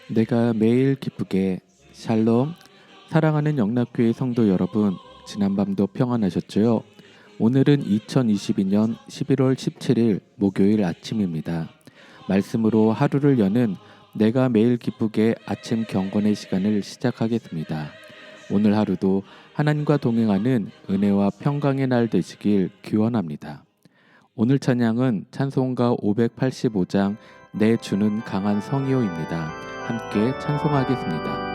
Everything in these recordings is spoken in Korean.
내가 매일 기쁘게. 샬롬. 사랑하는 영락교회 성도 여러분, 지난밤도 평안하셨죠? 오늘은 2022년 11월 17일 목요일 아침입니다. 말씀으로 하루를 여는 내가 매일 기쁘게 아침 경건의 시간을 시작하겠습니다. 오늘 하루도 하나님과 동행하는 은혜와 평강의 날 되시길 기원합니다. 오늘 찬양은 찬송가 585장 내 주는 강한 성이요입니다. 함께 찬송하겠습니다.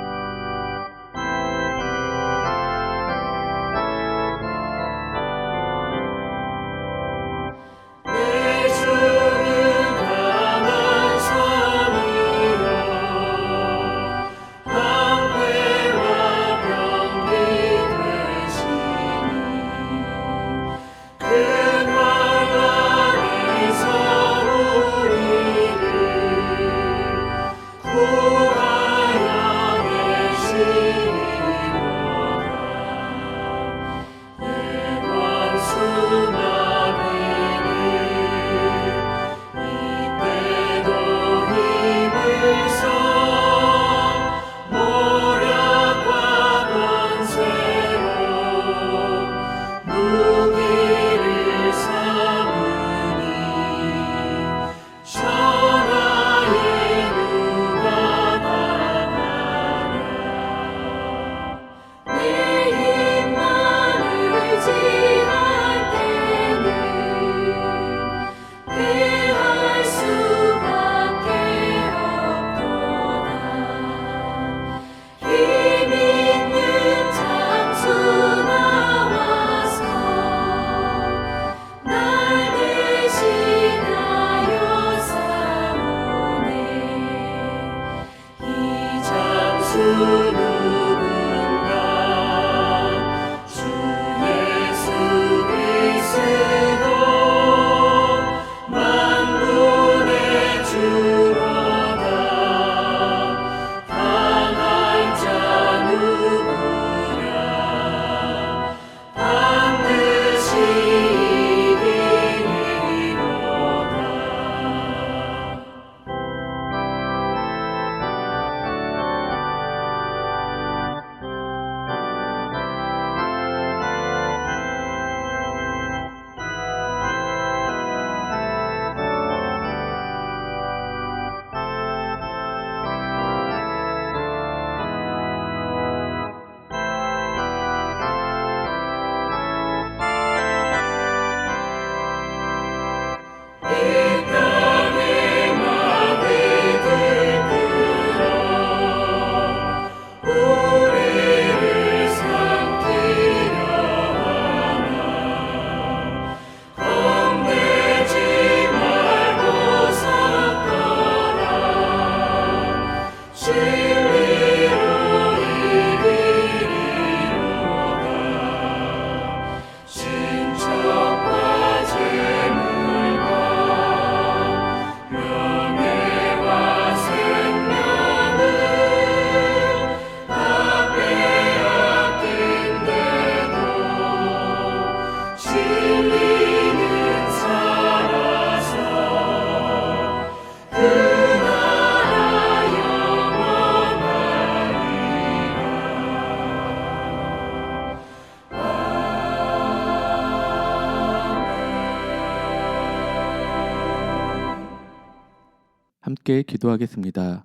함께 기도하겠습니다.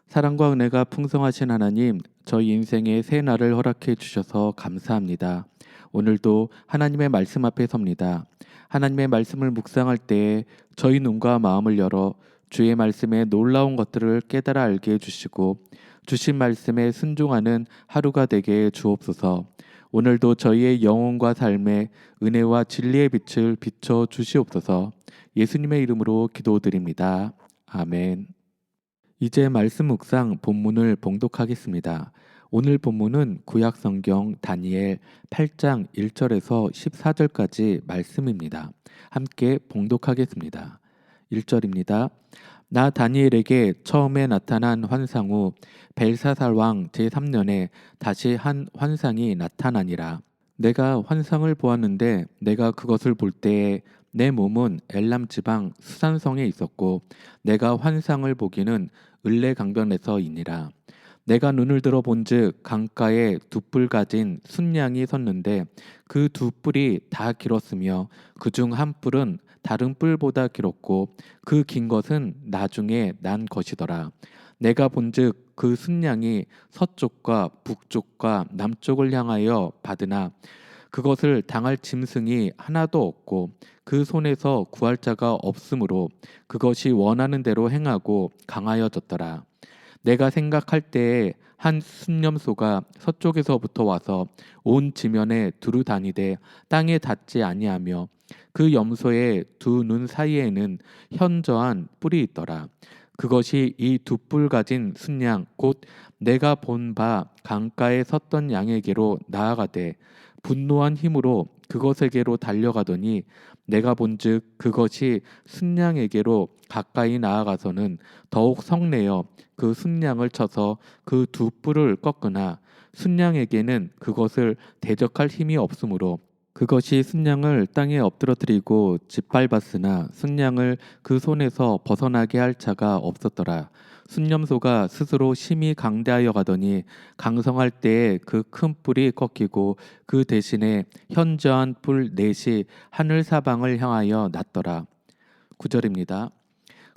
사랑과 은혜가 풍성하신 하나님, 저희 인생의 새 날을 허락해 주셔서 감사합니다. 오늘도 하나님의 말씀 앞에 섭니다. 하나님의 말씀을 묵상할 때에 저희 눈과 마음을 열어 주의 말씀의 놀라운 것들을 깨달아 알게 해주시고 주신 말씀에 순종하는 하루가 되게 해 주옵소서. 오늘도 저희의 영혼과 삶에 은혜와 진리의 빛을 비춰 주시옵소서. 예수님의 이름으로 기도드립니다. 아멘. 이제 말씀 묵상 본문을 봉독하겠습니다. 오늘 본문은 구약성경 다니엘 8장 1절에서 14절까지 말씀입니다. 함께 봉독하겠습니다. 1절입니다. 나 다니엘에게 처음에 나타난 환상 후 벨사살 왕 제3년에 다시 한 환상이 나타나니라. 내가 환상을 보았는데 내가 그것을 볼 때에 내 몸은 엘람 지방 수산성에 있었고 내가 환상을 보기는 을레강변에서이니라. 내가 눈을 들어 본즉 강가에 두 뿔 가진 순양이 섰는데 그 두 뿔이 다 길었으며 그중 한 뿔은 다른 뿔보다 길었고 그 긴 것은 나중에 난 것이더라. 내가 본즉 그 순양이 서쪽과 북쪽과 남쪽을 향하여 받으나 그것을 당할 짐승이 하나도 없고 그 손에서 구할 자가 없으므로 그것이 원하는 대로 행하고 강하여졌더라. 내가 생각할 때에 한 순념소가 서쪽에서부터 와서 온 지면에 두루 다니되 땅에 닿지 아니하며 그 염소의 두 눈 사이에는 현저한 뿔이 있더라. 그것이 이 두 뿔 가진 순양 곧 내가 본 바 강가에 섰던 양에게로 나아가되 분노한 힘으로 그것에게로 달려가더니 내가 본즉 그것이 순양에게로 가까이 나아가서는 더욱 성내어 그 순양을 쳐서 그 두 뿔을 꺾으나 순양에게는 그것을 대적할 힘이 없으므로 그것이 순양을 땅에 엎드러뜨리고 짓밟았으나 순양을 그 손에서 벗어나게 할 자가 없었더라. 순념소가 스스로 심히 강대하여 가더니 강성할 때에 그 큰 뿔이 꺾이고 그 대신에 현저한 뿔 넷이 하늘 사방을 향하여 났더라. 9절입니다.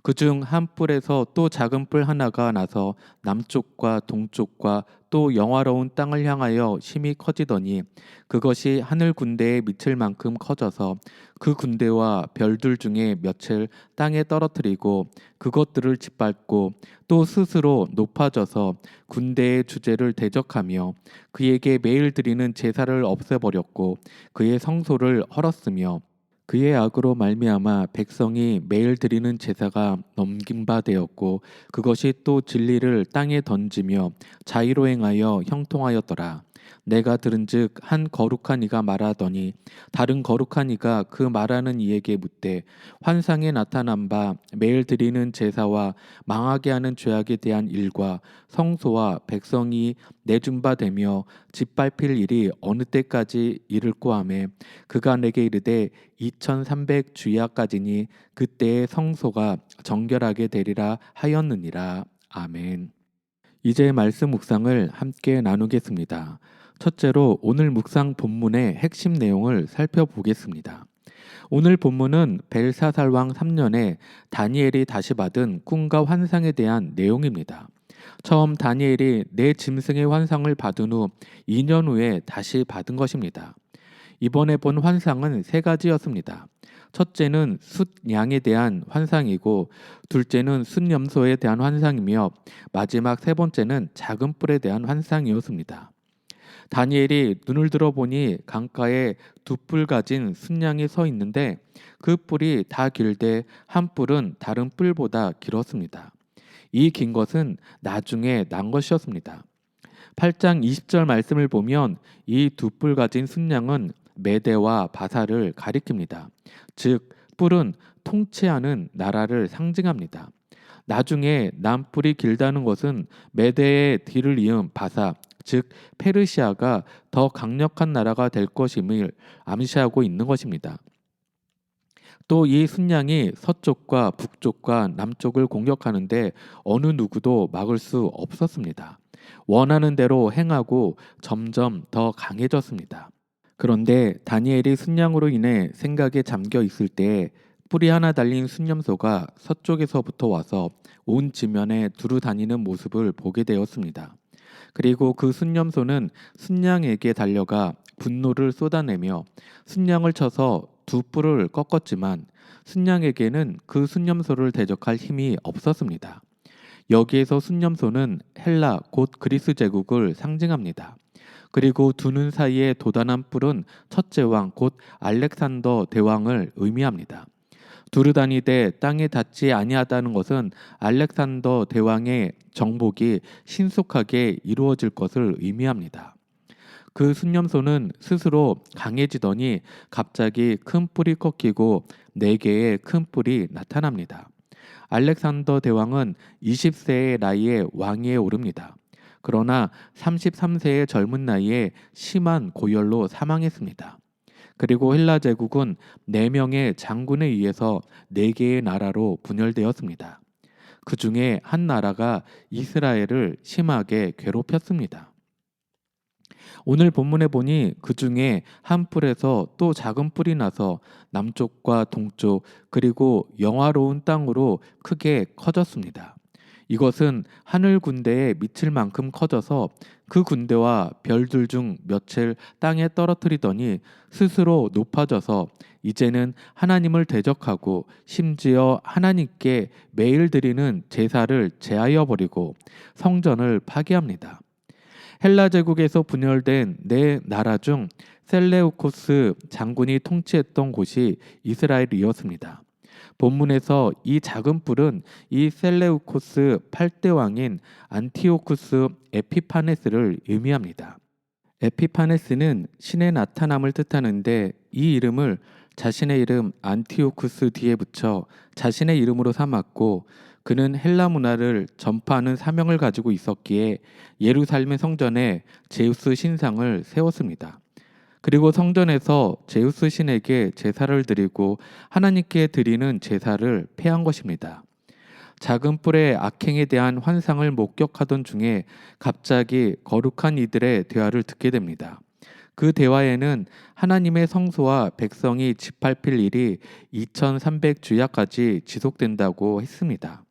그중 한 뿔에서 또 작은 뿔 하나가 나서 남쪽과 동쪽과 또 영화로운 땅을 향하여 심히 커지더니 그것이 하늘 군대에 미칠 만큼 커져서 그 군대와 별들 중에 몇을 땅에 떨어뜨리고 그것들을 짓밟고 또 스스로 높아져서 군대의 주제를 대적하며 그에게 매일 드리는 제사를 없애버렸고 그의 성소를 헐었으며 그의 악으로 말미암아 백성이 매일 드리는 제사가 넘긴 바 되었고 그것이 또 진리를 땅에 던지며 자의로 행하여 형통하였더라. 내가 들은즉 한 거룩한 이가 말하더니 다른 거룩한 이가 그 말하는 이에게 묻되 환상에 나타난 바 매일 드리는 제사와 망하게 하는 죄악에 대한 일과 성소와 백성이 내준 바 되며 짓밟힐 일이 어느 때까지 이를꼬 하매 그가 내게 이르되 2300 주야까지니 그때의 성소가 정결하게 되리라 하였느니라. 아멘. 이제 말씀 묵상을 함께 나누겠습니다. 첫째로 오늘 묵상 본문의 핵심 내용을 살펴보겠습니다. 오늘 본문은 벨사살 왕 3년에 다니엘이 다시 받은 꿈과 환상에 대한 내용입니다. 처음 다니엘이 네 짐승의 환상을 받은 후 2년 후에 다시 받은 것입니다. 이번에 본 환상은 세 가지였습니다. 첫째는 숫양에 대한 환상이고 둘째는 숫염소에 대한 환상이며 마지막 세 번째는 작은 뿔에 대한 환상이었습니다. 다니엘이 눈을 들어보니 강가에 두 뿔 가진 순양이 서 있는데 그 뿔이 다 길되 한 뿔은 다른 뿔보다 길었습니다. 이 긴 것은 나중에 난 것이었습니다. 8장 20절 말씀을 보면 이 두 뿔 가진 순양은 메대와 바사를 가리킵니다. 즉 뿔은 통치하는 나라를 상징합니다. 나중에 난 뿔이 길다는 것은 메대의 뒤를 이은 바사, 즉 페르시아가 더 강력한 나라가 될 것임을 암시하고 있는 것입니다. 또 이 순양이 서쪽과 북쪽과 남쪽을 공격하는데 어느 누구도 막을 수 없었습니다. 원하는 대로 행하고 점점 더 강해졌습니다. 그런데 다니엘이 순양으로 인해 생각에 잠겨 있을 때 뿔이 하나 달린 순념소가 서쪽에서부터 와서 온 지면에 두루 다니는 모습을 보게 되었습니다. 그리고 그 순념소는 순양에게 달려가 분노를 쏟아내며 순양을 쳐서 두 뿔을 꺾었지만 순양에게는 그 순념소를 대적할 힘이 없었습니다. 여기에서 순념소는 헬라 곧 그리스 제국을 상징합니다. 그리고 두 눈 사이에 도단한 뿔은 첫째 왕 곧 알렉산더 대왕을 의미합니다. 두루 다니되 땅에 닿지 아니하다는 것은 알렉산더 대왕의 정복이 신속하게 이루어질 것을 의미합니다. 그 순념소는 스스로 강해지더니 갑자기 큰 뿔이 꺾이고 4개의 큰 뿔이 나타납니다. 알렉산더 대왕은 20세의 나이에 왕위에 오릅니다. 그러나 33세의 젊은 나이에 심한 고열로 사망했습니다. 그리고 헬라 제국은 4명의 장군에 의해서 4개의 나라로 분열되었습니다. 그 중에 한 나라가 이스라엘을 심하게 괴롭혔습니다. 오늘 본문에 보니 그 중에 한 뿔에서 또 작은 뿔이 나서 남쪽과 동쪽 그리고 영화로운 땅으로 크게 커졌습니다. 이것은 하늘 군대에 미칠 만큼 커져서 그 군대와 별들 중 몇을 땅에 떨어뜨리더니 스스로 높아져서 이제는 하나님을 대적하고 심지어 하나님께 매일 드리는 제사를 제하여 버리고 성전을 파괴합니다. 헬라 제국에서 분열된 네 나라 중 셀레우코스 장군이 통치했던 곳이 이스라엘이었습니다. 본문에서 이 작은 뿔은 이 셀레우코스 8대 왕인 안티오쿠스 에피파네스를 의미합니다. 에피파네스는 신의 나타남을 뜻하는데 이 이름을 자신의 이름 안티오쿠스 뒤에 붙여 자신의 이름으로 삼았고 그는 헬라 문화를 전파하는 사명을 가지고 있었기에 예루살렘 성전에 제우스 신상을 세웠습니다. 그리고 성전에서 제우스 신에게 제사를 드리고 하나님께 드리는 제사를 폐한 것입니다. 작은 뿔의 악행에 대한 환상을 목격하던 중에 갑자기 거룩한 이들의 대화를 듣게 됩니다. 그 대화에는 하나님의 성소와 백성이 짓밟힐 일이 2300주야까지 지속된다고 했습니다.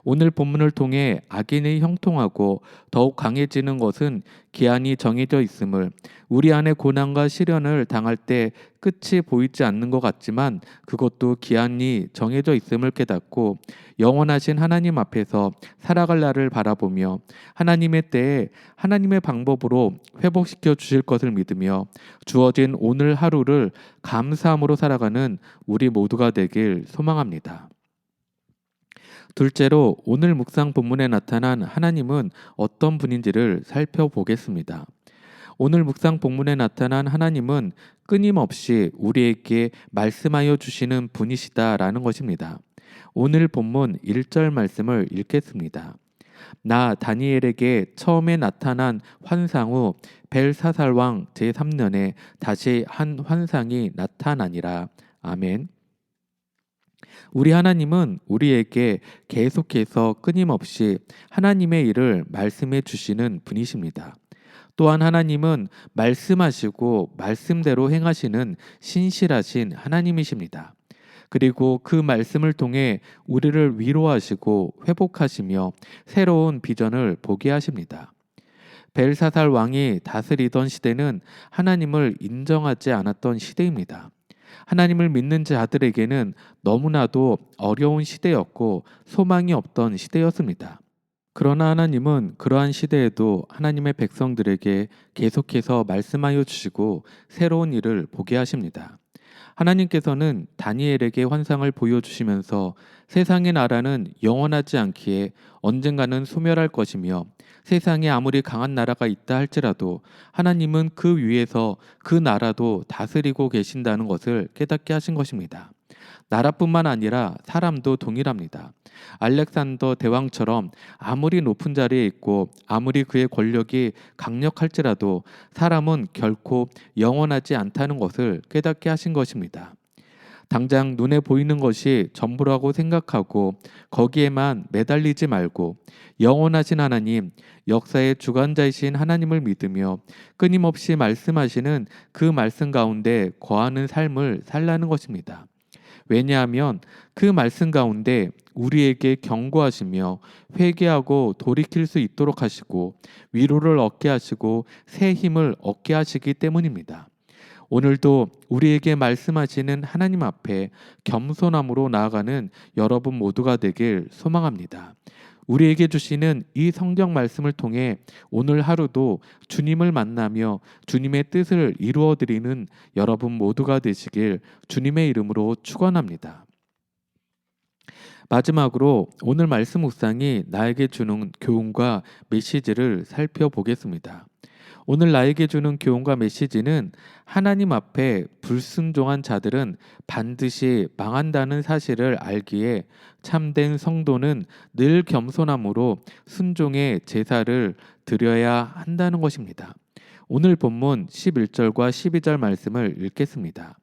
오늘 본문을 통해 악인이 형통하고 더욱 강해지는 것은 기한이 정해져 있음을, 우리 안에 고난과 시련을 당할 때 끝이 보이지 않는 것 같지만 그것도 기한이 정해져 있음을 깨닫고 영원하신 하나님 앞에서 살아갈 날을 바라보며 하나님의 때에 하나님의 방법으로 회복시켜 주실 것을 믿으며 주어진 오늘 하루를 감사함으로 살아가는 우리 모두가 되길 소망합니다. 둘째로 오늘 묵상 본문에 나타난 하나님은 어떤 분인지를 살펴보겠습니다. 오늘 묵상 본문에 나타난 하나님은 끊임없이 우리에게 말씀하여 주시는 분이시다라는 것입니다. 오늘 본문 1절 말씀을 읽겠습니다. 나 다니엘에게 처음에 나타난 환상 후 벨사살 왕 제3년에 다시 한 환상이 나타나니라. 아멘. 우리 하나님은 우리에게 계속해서 끊임없이 하나님의 일을 말씀해 주시는 분이십니다. 또한 하나님은 말씀하시고 말씀대로 행하시는 신실하신 하나님이십니다. 그리고 그 말씀을 통해 우리를 위로하시고 회복하시며 새로운 비전을 보게 하십니다. 벨사살 왕이 다스리던 시대는 하나님을 인정하지 않았던 시대입니다. 하나님을 믿는 자들에게는 너무나도 어려운 시대였고 소망이 없던 시대였습니다. 그러나 하나님은 그러한 시대에도 하나님의 백성들에게 계속해서 말씀하여 주시고 새로운 일을 보게 하십니다. 하나님께서는 다니엘에게 환상을 보여주시면서 세상의 나라는 영원하지 않기에 언젠가는 소멸할 것이며 세상에 아무리 강한 나라가 있다 할지라도 하나님은 그 위에서 그 나라도 다스리고 계신다는 것을 깨닫게 하신 것입니다. 나라뿐만 아니라 사람도 동일합니다. 알렉산더 대왕처럼 아무리 높은 자리에 있고 아무리 그의 권력이 강력할지라도 사람은 결코 영원하지 않다는 것을 깨닫게 하신 것입니다. 당장 눈에 보이는 것이 전부라고 생각하고 거기에만 매달리지 말고 영원하신 하나님, 역사의 주관자이신 하나님을 믿으며 끊임없이 말씀하시는 그 말씀 가운데 거하는 삶을 살라는 것입니다. 왜냐하면 그 말씀 가운데 우리에게 경고하시며 회개하고 돌이킬 수 있도록 하시고 위로를 얻게 하시고 새 힘을 얻게 하시기 때문입니다. 오늘도 우리에게 말씀하시는 하나님 앞에 겸손함으로 나아가는 여러분 모두가 되길 소망합니다. 우리에게 주시는 이 성경 말씀을 통해 오늘 하루도 주님을 만나며 주님의 뜻을 이루어드리는 여러분 모두가 되시길 주님의 이름으로 축원합니다. 마지막으로 오늘 말씀 묵상이 나에게 주는 교훈과 메시지를 살펴보겠습니다. 오늘 나에게 주는 교훈과 메시지는 하나님 앞에 불순종한 자들은 반드시 망한다는 사실을 알기에 참된 성도는 늘 겸손함으로 순종의 제사를 드려야 한다는 것입니다. 오늘 본문 11절과 12절 말씀을 읽겠습니다.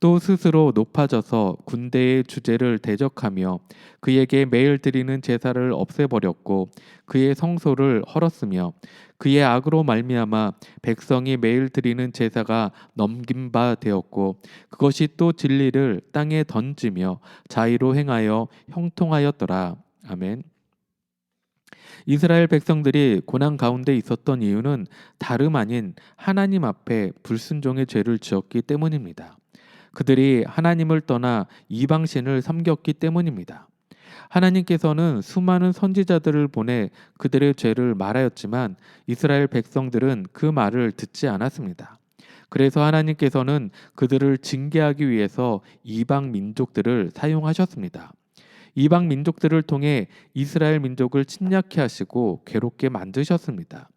또 스스로 높아져서 군대의 주제를 대적하며 그에게 매일 드리는 제사를 없애버렸고 그의 성소를 헐었으며 그의 악으로 말미암아 백성이 매일 드리는 제사가 넘긴 바 되었고 그것이 또 진리를 땅에 던지며 자의로 행하여 형통하였더라. 아멘. 이스라엘 백성들이 고난 가운데 있었던 이유는 다름 아닌 하나님 앞에 불순종의 죄를 지었기 때문입니다. 그들이 하나님을 떠나 이방신을 섬겼기 때문입니다. 하나님께서는 수많은 선지자들을 보내 그들의 죄를 말하였지만 이스라엘 백성들은 그 말을 듣지 않았습니다. 그래서 하나님께서는 그들을 징계하기 위해서 이방 민족들을 사용하셨습니다. 이방 민족들을 통해 이스라엘 민족을 침략케 하시고 괴롭게 만드셨습니다.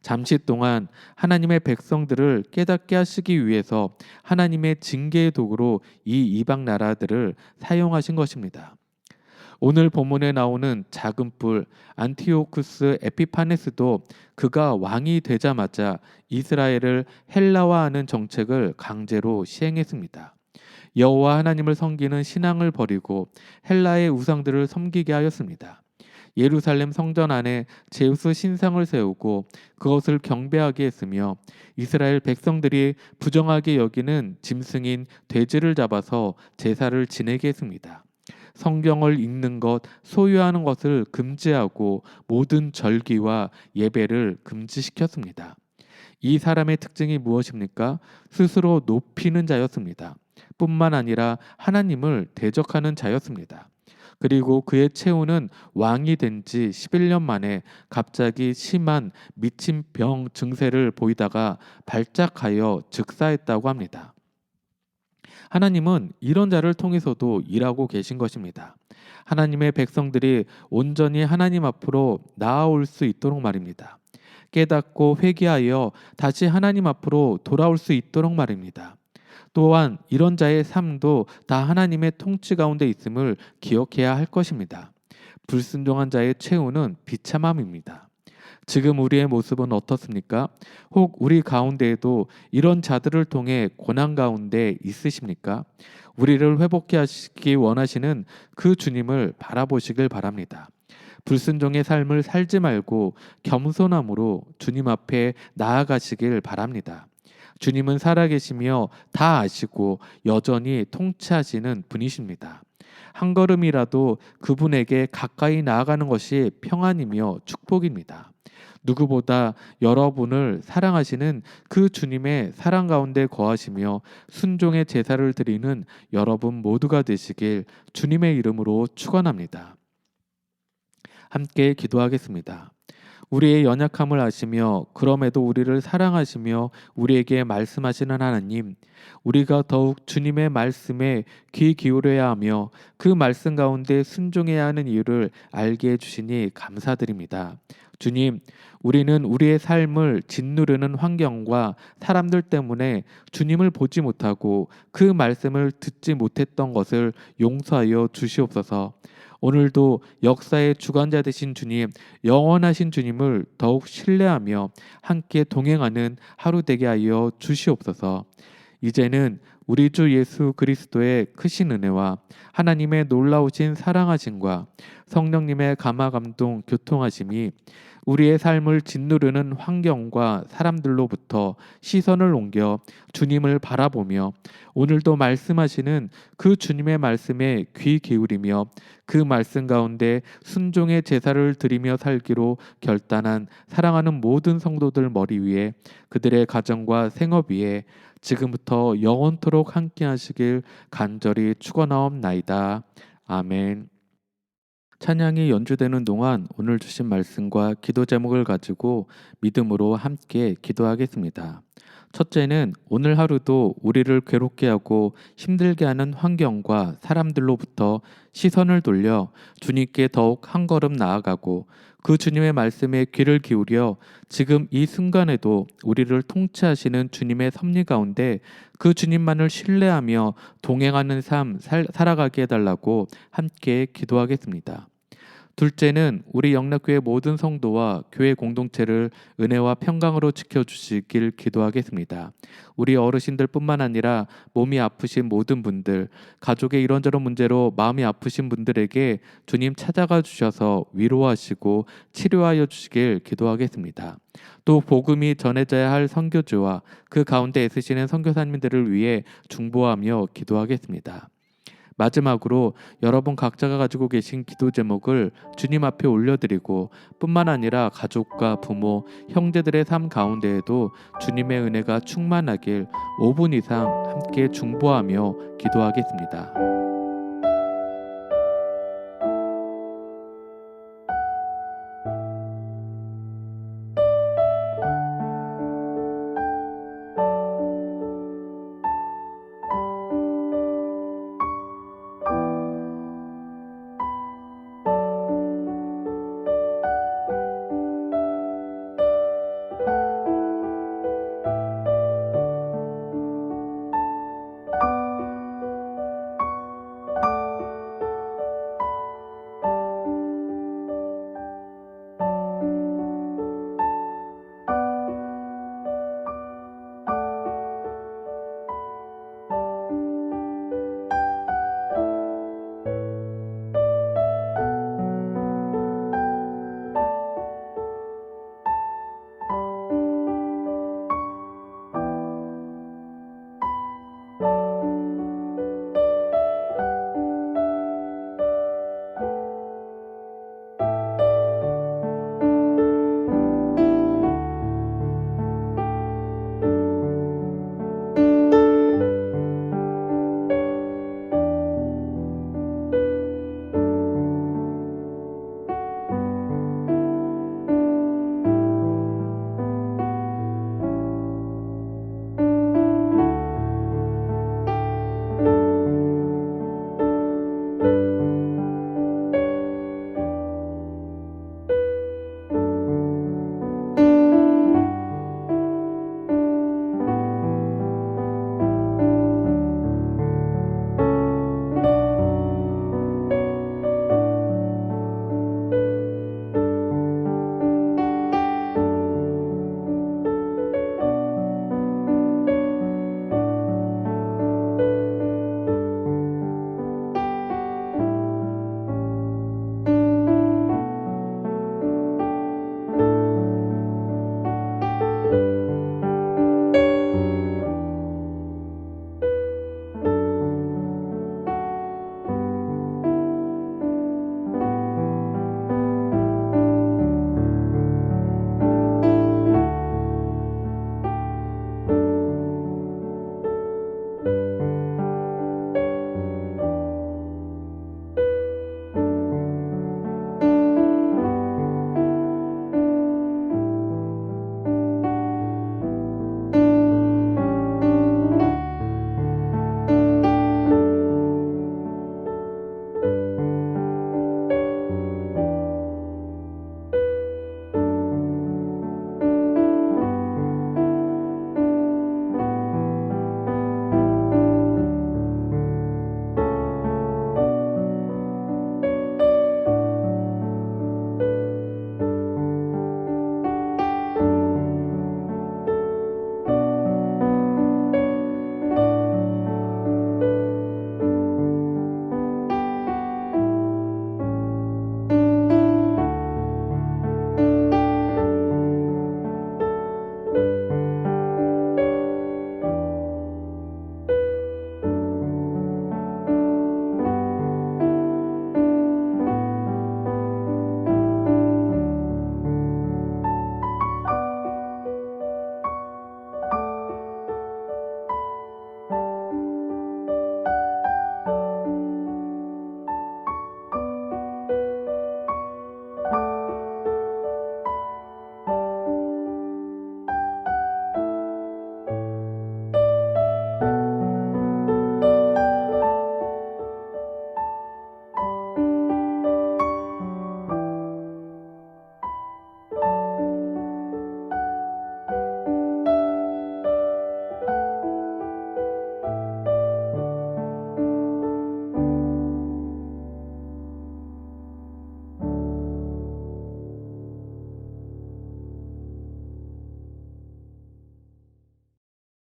잠시 동안 하나님의 백성들을 깨닫게 하시기 위해서 하나님의 징계의 도구로 이 이방 나라들을 사용하신 것입니다. 오늘 본문에 나오는 작은 뿔 안티오쿠스 에피파네스도 그가 왕이 되자마자 이스라엘을 헬라화하는 정책을 강제로 시행했습니다. 여호와 하나님을 섬기는 신앙을 버리고 헬라의 우상들을 섬기게 하였습니다. 예루살렘 성전 안에 제우스 신상을 세우고 그것을 경배하게 했으며 이스라엘 백성들이 부정하게 여기는 짐승인 돼지를 잡아서 제사를 지내게 했습니다. 성경을 읽는 것, 소유하는 것을 금지하고 모든 절기와 예배를 금지시켰습니다. 이 사람의 특징이 무엇입니까? 스스로 높이는 자였습니다. 뿐만 아니라 하나님을 대적하는 자였습니다. 그리고 그의 체후는 왕이 된 지 11년 만에 갑자기 심한 미친 병 증세를 보이다가 발작하여 즉사했다고 합니다. 하나님은 이런 자를 통해서도 일하고 계신 것입니다. 하나님의 백성들이 온전히 하나님 앞으로 나아올 수 있도록 말입니다. 깨닫고 회개하여 다시 하나님 앞으로 돌아올 수 있도록 말입니다. 또한 이런 자의 삶도 다 하나님의 통치 가운데 있음을 기억해야 할 것입니다. 불순종한 자의 최후는 비참함입니다. 지금 우리의 모습은 어떻습니까? 혹 우리 가운데에도 이런 자들을 통해 고난 가운데 있으십니까? 우리를 회복해 하시기 원하시는 그 주님을 바라보시길 바랍니다. 불순종의 삶을 살지 말고 겸손함으로 주님 앞에 나아가시길 바랍니다. 주님은 살아계시며 다 아시고 여전히 통치하시는 분이십니다. 한 걸음이라도 그분에게 가까이 나아가는 것이 평안이며 축복입니다. 누구보다 여러분을 사랑하시는 그 주님의 사랑 가운데 거하시며 순종의 제사를 드리는 여러분 모두가 되시길 주님의 이름으로 축원합니다. 함께 기도하겠습니다. 우리의 연약함을 아시며 그럼에도 우리를 사랑하시며 우리에게 말씀하시는 하나님, 우리가 더욱 주님의 말씀에 귀 기울여야 하며 그 말씀 가운데 순종해야 하는 이유를 알게 해주시니 감사드립니다. 주님, 우리는 우리의 삶을 짓누르는 환경과 사람들 때문에 주님을 보지 못하고 그 말씀을 듣지 못했던 것을 용서하여 주시옵소서. 오늘도 역사의 주관자 되신 주님, 영원하신 주님을 더욱 신뢰하며 함께 동행하는 하루 되게 하여 주시옵소서. 이제는 우리 주 예수 그리스도의 크신 은혜와 하나님의 놀라우신 사랑하심과 성령님의 감화 감동 교통하심이 우리의 삶을 짓누르는 환경과 사람들로부터 시선을 옮겨 주님을 바라보며 오늘도 말씀하시는 그 주님의 말씀에 귀 기울이며 그 말씀 가운데 순종의 제사를 드리며 살기로 결단한 사랑하는 모든 성도들 머리 위에 그들의 가정과 생업 위에 지금부터 영원토록 함께 하시길 간절히 축원하옵나이다. 아멘. 찬양이 연주되는 동안 오늘 주신 말씀과 기도 제목을 가지고 믿음으로 함께 기도하겠습니다. 첫째는 오늘 하루도 우리를 괴롭게 하고 힘들게 하는 환경과 사람들로부터 시선을 돌려 주님께 더욱 한 걸음 나아가고 그 주님의 말씀에 귀를 기울여 지금 이 순간에도 우리를 통치하시는 주님의 섭리 가운데 그 주님만을 신뢰하며 동행하는 삶 살아가게 해달라고 함께 기도하겠습니다. 둘째는 우리 영락교회 모든 성도와 교회 공동체를 은혜와 평강으로 지켜주시길 기도하겠습니다. 우리 어르신들뿐만 아니라 몸이 아프신 모든 분들, 가족의 이런저런 문제로 마음이 아프신 분들에게 주님 찾아가 주셔서 위로하시고 치료하여 주시길 기도하겠습니다. 또 복음이 전해져야 할 선교주와 그 가운데 애쓰시는 선교사님들을 위해 중보하며 기도하겠습니다. 마지막으로 여러분 각자가 가지고 계신 기도 제목을 주님 앞에 올려드리고 뿐만 아니라 가족과 부모, 형제들의 삶 가운데에도 주님의 은혜가 충만하길 5분 이상 함께 중보하며 기도하겠습니다.